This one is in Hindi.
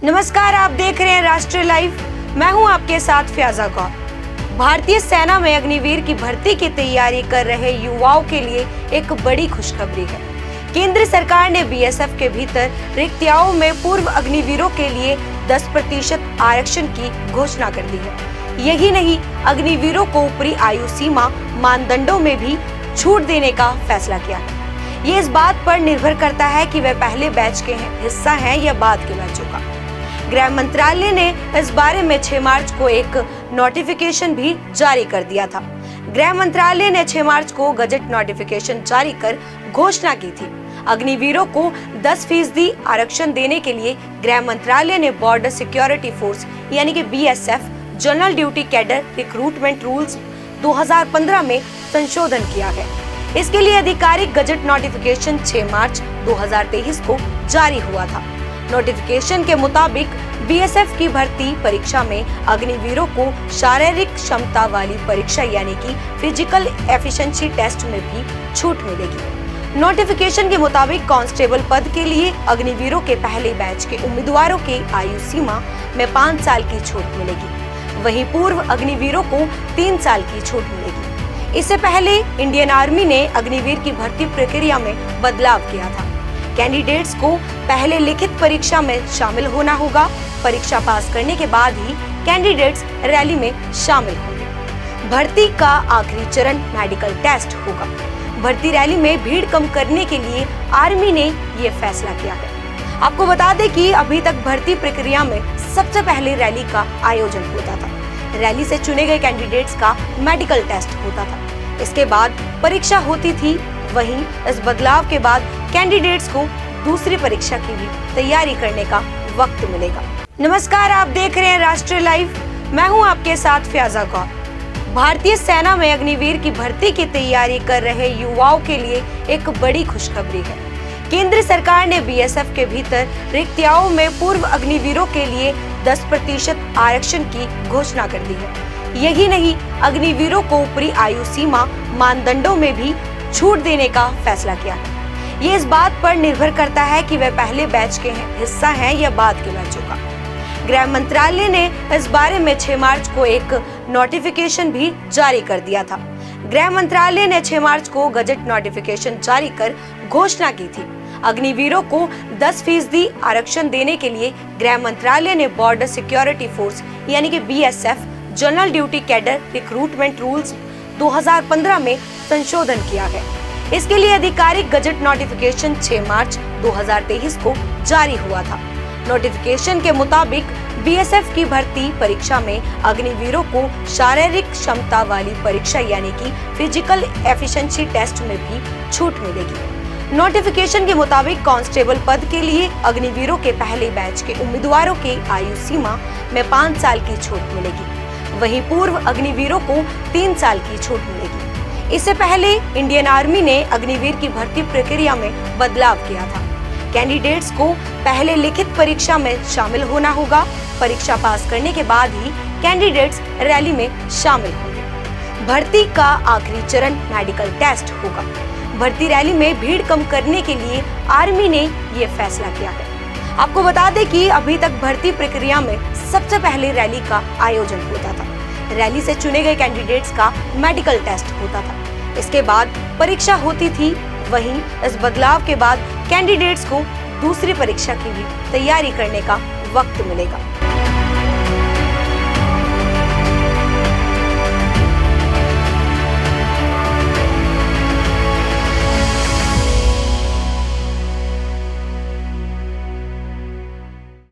नमस्कार, आप देख रहे हैं राष्ट्रीय लाइव। मैं हूं आपके साथ फ्याजा कौर। भारतीय सेना में अग्निवीर की भर्ती की तैयारी कर रहे युवाओं के लिए एक बड़ी खुशखबरी है। केंद्र सरकार ने बीएसएफ के भीतर रिक्तियों में पूर्व अग्निवीरों के लिए 10% आरक्षण की घोषणा कर दी है। यही नहीं, अग्निवीरों को ऊपरी आयु सीमा मानदंडों में भी छूट देने का फैसला किया है। ये इस बात पर निर्भर करता है कि वे पहले बैच के हिस्सा हैं या बाद के बैचों का। गृह मंत्रालय ने इस बारे में 6 मार्च को एक नोटिफिकेशन भी जारी कर दिया था। गृह मंत्रालय ने 6 मार्च को गजट नोटिफिकेशन जारी कर घोषणा की थी। अग्निवीरों को 10% आरक्षण देने के लिए गृह मंत्रालय ने बॉर्डर सिक्योरिटी फोर्स यानी कि BSF general duty cadre recruitment rules 2015 में संशोधन किया है। इसके लिए आधिकारिक गजट नोटिफिकेशन 6 मार्च 2023 को जारी हुआ था। नोटिफिकेशन के मुताबिक बीएसएफ की भर्ती परीक्षा में अग्निवीरों को शारीरिक क्षमता वाली परीक्षा यानी कि फिजिकल एफिशिएंसी टेस्ट में भी छूट मिलेगी। नोटिफिकेशन के मुताबिक कांस्टेबल पद के लिए अग्निवीरों के पहले बैच के उम्मीदवारों के आयु सीमा में 5 साल की छूट मिलेगी। वहीं पूर्व अग्निवीरों को 3 साल की छूट मिलेगी। इससे पहले इंडियन आर्मी ने अग्निवीर की भर्ती प्रक्रिया में बदलाव किया था। कैंडिडेट्स को पहले लिखित परीक्षा में शामिल होना होगा। परीक्षा पास करने के बाद ही कैंडिडेट्स रैली में शामिल होंगे। भर्ती का आखिरी चरण मेडिकल टेस्ट होगा। भर्ती रैली में भीड़ कम करने के लिए आर्मी ने ये फैसला किया है। आपको बता दें कि अभी तक भर्ती प्रक्रिया में सबसे पहले रैली का आयोजन होता था। रैली से चुने गए कैंडिडेट्स का मेडिकल टेस्ट होता था। इसके बाद परीक्षा होती थी। वहीं इस बदलाव के बाद कैंडिडेट्स को दूसरी परीक्षा की भी तैयारी करने का वक्त मिलेगा। नमस्कार, आप देख रहे हैं राष्ट्रीय लाइव। मैं हूं आपके साथ फ्याजा कौर। भारतीय सेना में अग्निवीर की भर्ती की तैयारी कर रहे युवाओं के लिए एक बड़ी खुशखबरी है। केंद्र सरकार ने बीएसएफ के भीतर रिक्तियों में पूर्व अग्निवीरों के लिए 10% आरक्षण की घोषणा कर दी है। यही नहीं, अग्निवीरों को ऊपरी आयु सीमा मानदंडों में भी छूट देने का फैसला किया है। ये इस बात पर निर्भर करता है कि वे पहले बैच के हिस्सा हैं या बाद के बैचों का। गृह मंत्रालय ने इस बारे में 6 मार्च को एक नोटिफिकेशन भी जारी कर दिया था। गृह मंत्रालय ने 6 मार्च को गजट नोटिफिकेशन जारी कर घोषणा की थी। अग्निवीरों को 10% आरक्षण देने के लिए गृह मंत्रालय ने बॉर्डर सिक्योरिटी फोर्स यानी कि BSF general duty cadre recruitment rules 2015 में संशोधन किया है। इसके लिए आधिकारिक गजट नोटिफिकेशन 6 मार्च 2023 को जारी हुआ था। नोटिफिकेशन के मुताबिक बीएसएफ की भर्ती परीक्षा में अग्निवीरों को शारीरिक क्षमता वाली परीक्षा यानी कि फिजिकल एफिशिएंसी टेस्ट में भी छूट मिलेगी। नोटिफिकेशन के मुताबिक कांस्टेबल पद के लिए अग्निवीरों के पहले बैच के उम्मीदवारों के आयु सीमा में 5 साल की छूट मिलेगी। वहीं पूर्व अग्निवीरों को 3 साल की छूट मिलेगी। इससे पहले इंडियन आर्मी ने अग्निवीर की भर्ती प्रक्रिया में बदलाव किया था। कैंडिडेट्स को पहले लिखित परीक्षा में शामिल होना होगा। परीक्षा पास करने के बाद ही कैंडिडेट्स रैली में शामिल होंगे। भर्ती का आखिरी चरण मेडिकल टेस्ट होगा। भर्ती रैली में भीड़ कम करने के लिए आर्मी ने ये फैसला किया है। आपको बता दें कि अभी तक भर्ती प्रक्रिया में सबसे पहले रैली का आयोजन होता था। रैली से चुने गए कैंडिडेट्स का मेडिकल टेस्ट होता था। इसके बाद परीक्षा होती थी। वहीं इस बदलाव के बाद कैंडिडेट्स को दूसरी परीक्षा की भी तैयारी करने का वक्त मिलेगा।